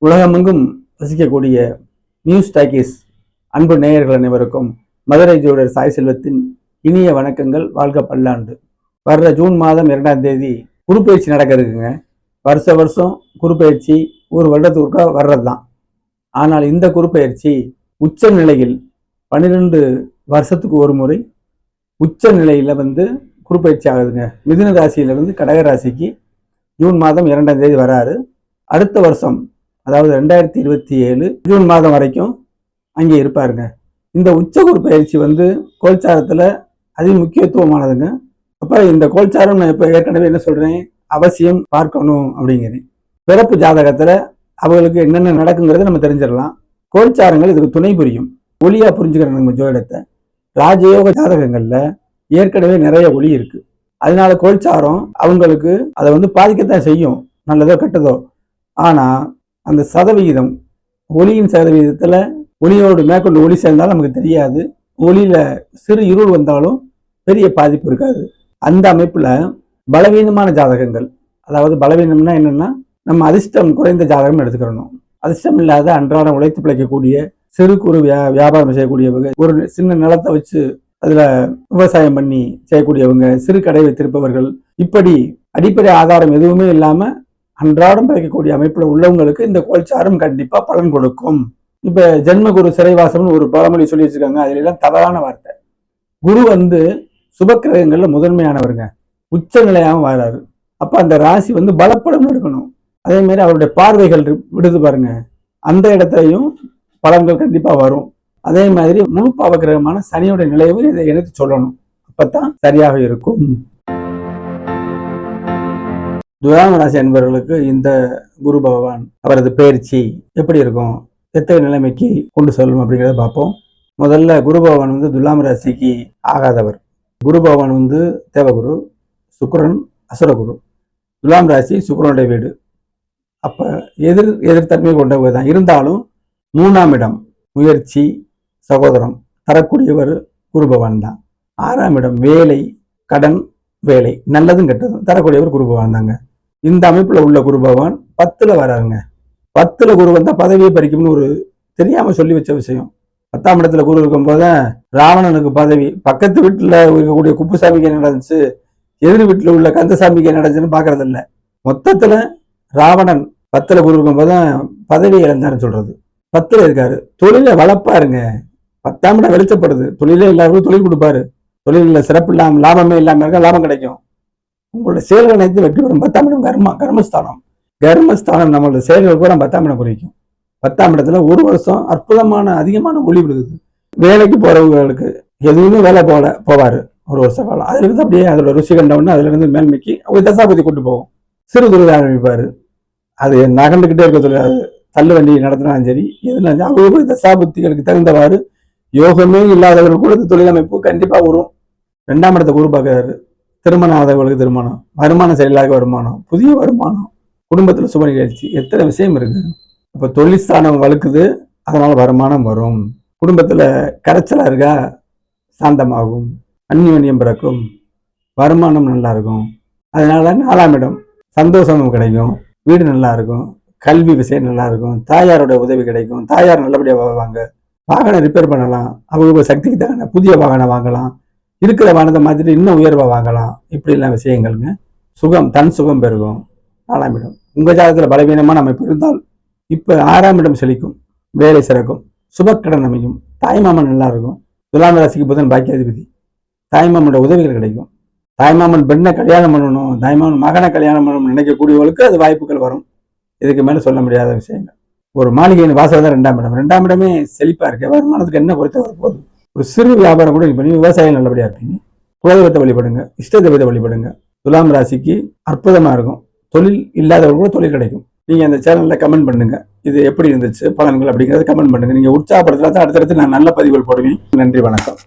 உலகமெங்கும் வசிக்கக்கூடிய news talkies அன்பு நேயர்கள் அனைவருக்கும் மதுரை ஜோடர் சாய் செல்வத்தின் இனிய வணக்கங்கள். வாழ்க பல்லாண்டு. வர்ற ஜூன் மாதம் 2ஆம் தேதி குருப்பெயர்ச்சி நடக்க இருக்குங்க. வருஷம் குருப்பெயர்ச்சி ஒரு வருடத்துக்கு வர்றது தான். ஆனால் இந்த குருப்பெயர்ச்சி உச்ச நிலையில் 12 வருஷத்துக்கு ஒரு முறை உச்ச நிலையில குருப்பெயர்ச்சி ஆகுதுங்க. மிதுன ராசியிலிருந்து கடக ராசிக்கு ஜூன் மாதம் 2ஆம் தேதி வராரு. அடுத்த வருஷம் அதாவது 2027 ஜூன் மாதம் வரைக்கும் அங்கே இருப்பாருங்க. இந்த உச்ச குருப்பெயர்ச்சி கோல்சாரத்தில் அதி முக்கியத்துவமானதுங்க. அப்போ இந்த கோல்சாரம் நான் இப்போ ஏற்கனவே என்ன சொல்கிறேன், அவசியம் பார்க்கணும் அப்படிங்கிறேன். பிறப்பு ஜாதகத்தில் அவங்களுக்கு என்னென்ன நடக்குங்கிறத நம்ம தெரிஞ்சிடலாம். கோல்சாரங்கள் இதுக்கு துணை புரியும். ஒளியாக புரிஞ்சுக்கிறோம் நம்ம ஜோதிடத்தை. ராஜயோக ஜாதகங்களில் ஏற்கனவே நிறைய ஒளி இருக்குது. அதனால கோல்சாரம் அவங்களுக்கு அதை பாதிக்கத்தான் செய்யும், நல்லதோ கெட்டதோ. ஆனால் அந்த சதவிகிதம், ஒளியின் சதவிகிதத்தில் ஒளியோடு மேற்கொண்டு ஒளி சேர்ந்தாலும் நமக்கு தெரியாது. ஒளியில் சிறு இருள் வந்தாலும் பெரிய பாதிப்பு இருக்காது. அந்த அமைப்பில் பலவீனமான ஜாதகங்கள், அதாவது பலவீனம்னா என்னென்னா, நம்ம அதிர்ஷ்டம் குறைந்த ஜாதகம் எடுத்துக்கிறணும். அதிர்ஷ்டம் இல்லாத அன்றாடம் உழைத்து பிழைக்கக்கூடிய சிறு குறு வியாபாரம் செய்யக்கூடியவங்க, ஒரு சின்ன நிலத்தை வச்சு அதில் விவசாயம் பண்ணி செய்யக்கூடியவங்க, சிறு கடை வைத்திருப்பவர்கள், இப்படி அடிப்படை ஆதாரம் எதுவுமே இல்லாமல் அன்றாடம் பிழைக்கக்கூடிய அமைப்புல உள்ளவங்களுக்கு இந்த கோல்சாரம் கண்டிப்பா பலன் கொடுக்கும். இப்ப ஜென்மகுரு சிறைவாசம்னு ஒரு பழமொழி சொல்லி வச்சிருக்காங்க. அதுல எல்லாம் தவறான வார்த்தை. குரு சுபக்கிரகங்கள்ல முதன்மையானவருங்க. உச்ச நிலையாம வராரு. அப்ப அந்த ராசி பலப்படம் எடுக்கணும். அதே மாதிரி அவருடைய பார்வைகள் விடுது பாருங்க, அந்த இடத்துலையும் பலன்கள் கண்டிப்பா வரும். அதே மாதிரி முழு பாவக்கிரகமான சனியோட நிலையவும் இதை எடுத்து சொல்லணும். அப்பதான் சரியாக இருக்கும். துலாம் ராசி அன்பர்களுக்கு இந்த குரு பகவான் அவரது பயிற்சி எப்படி இருக்கும், எத்தனை நிலைமைக்கு கொண்டு செல்லும் அப்படிங்கிறத பார்ப்போம். முதல்ல குரு பகவான் துலாம் ராசிக்கு ஆகாதவர். குரு பகவான் தேவகுரு, சுக்கிரன் அசுரகுரு. துலாம் ராசி சுக்கிரனுடைய வீடு. அப்ப எதிர்த்தன்மை கொண்டவர் தான். இருந்தாலும் 3ஆம் இடம் முயற்சி, சகோதரம் தரக்கூடியவர் குரு பகவான் தான். 6ஆம் இடம் வேலை, கடன், வேலை, நல்லதும் கெட்டதும் தரக்கூடியவர் குரு பகவான் தாங்க. இந்த அமைப்புல உள்ள குரு பகவான் 10ல வராருங்க. 10ல குரு வந்தா பதவியை பறிக்கும்னு ஒரு தெரியாம சொல்லி வச்ச விஷயம். 10ஆம் இடத்துல குரு இருக்கும் போது ராவணனுக்கு பதவி, பக்கத்து வீட்டுல இருக்கக்கூடிய குப்புசாமிக்கு என்ன நடந்துச்சு, எதிர் வீட்டுல உள்ள கந்தசாமிக்கு என்ன நடந்துச்சுன்னு பாக்குறது இல்லை. மொத்தத்துல ராவணன் 10ல குரு இருக்கும் போது பதவி இழந்தாருன்னு சொல்றது. 10ல இருக்காரு. தொழில வளர்ப்பாருங்க. 10ஆம் இடம் வெளிச்சப்படுது. தொழிலே இல்லாத தொழில் கொடுப்பாரு. தொழில சிறப்பு இல்லாம லாபமே இல்லாம இருக்க லாபம் கிடைக்கும். உங்களோட செயல்கள் அனைத்து வெற்றி பெறும். 10ஆம் இடம் கர்மஸ்தானம். கர்மஸ்தானம் நம்மளோட செயல்கள் கூட 10ஆம் இடம் குறிக்கும். 10ஆம் இடத்துல ஒரு வருஷம் அற்புதமான அதிகமான ஒளி விடுது. வேலைக்கு போறவங்களுக்கு எதுவுமே வேலை போவாரு ஒரு வருஷ காலம். அதுல இருந்து அப்படியே அதோட ருசி கண்டவுடனே அதுல இருந்து மேன்மைக்கு அவங்க தசாபதி கூட்டு போகும். சிறு தொழில் ஆரம்பிப்பாரு. அது நகர்ந்துகிட்டே இருக்க தொழில், தள்ளு வண்டி நடத்தினாலும் சரி, எதுனா அவங்க தசாபுத்திகளுக்கு தகுந்தவாறு யோகமே இல்லாதவர்கள் கூட தொழிலமைப்பு கண்டிப்பா வரும். 2ஆம் இடத்தை குரு பார்க்கிறாரு. திருமணம் ஆதவர்களுக்கு திருமணம், வருமானம் செயலாக வருமானம், புதிய வருமானம், குடும்பத்தில் சுப நிகழ்ச்சி, எத்தனை விஷயம் இருக்கு. அப்போ தொழில் ஸ்தானம் வலுக்குது, அதனால வருமானம் வரும். குடும்பத்தில் கரைச்சலா இருக்கா, சாந்தமாகும், அந்நியோன்யம் பிறக்கும், வருமானம் நல்லா இருக்கும். அதனால 4ஆம் இடம் சந்தோஷமும் கிடைக்கும், வீடு நல்லா இருக்கும், கல்வி விஷயம் நல்லா இருக்கும், தாயாரோட உதவி கிடைக்கும், தாயார் நல்லபடியாக வருவாங்க, வாகனம் ரிப்பேர் பண்ணலாம், அவங்க சக்திக்கு தகுந்த புதிய வாகனம் வாங்கலாம், இருக்கிற வானத்தை மாற்றிட்டு இன்னும் உயர்வை வாங்கலாம். இப்படி எல்லாம் விஷயங்கள்ங்க. சுகம், தன் சுகம் பெருகும். 4ஆம் இடம் உங்க ஜாதகத்துல பலவீனமான அமைப்பு இருந்தால் இப்ப 6ஆம் இடம் செழிக்கும், வேலை சிறக்கும், சுபக்கடன் அமையும், தாய்மாமன் நல்லா இருக்கும். துலாம் ராசிக்கு புதன் பாக்கியாதிபதி. தாய்மாமனோட உதவிகள் கிடைக்கும். தாய்மாமன் பெண்ணை கல்யாணம் பண்ணணும், தாய்மாமன் மகனை கல்யாணம் பண்ணணும்னு நினைக்கக்கூடியவர்களுக்கு அது வாய்ப்புகள் வரும். இதுக்கு மேல சொல்ல முடியாத விஷயங்கள். ஒரு மாளிகையின் வாசல் தான் 2ஆம் இடம். 2ஆம் இடமே செழிப்பா இருக்கு. வருமானத்துக்கு என்ன பொறுத்த வரப்போகுது. ஒரு சிறு வியாபாரம் கூட பண்ணி விவசாயம் நல்லபடியா இருப்பீங்க. குலதெய்வத்தை வழிபடுங்க, இஷ்ட தெய்வத்தை வழிபடுங்க. துலாம் ராசிக்கு அற்புதமா இருக்கும். தொழில் இல்லாதவர்கள் கூட தொழில் கிடைக்கும். நீங்க அந்த சேனல்ல கமெண்ட் பண்ணுங்க, இது எப்படி இருந்துச்சு பலன்கள் அப்படிங்கறத கமெண்ட் பண்ணுங்க. நீங்க உற்சாகப்படுத்தலாம் தான் அடுத்தடுத்து நான் நல்ல பதிவுகள் போடுவேன். நன்றி, வணக்கம்.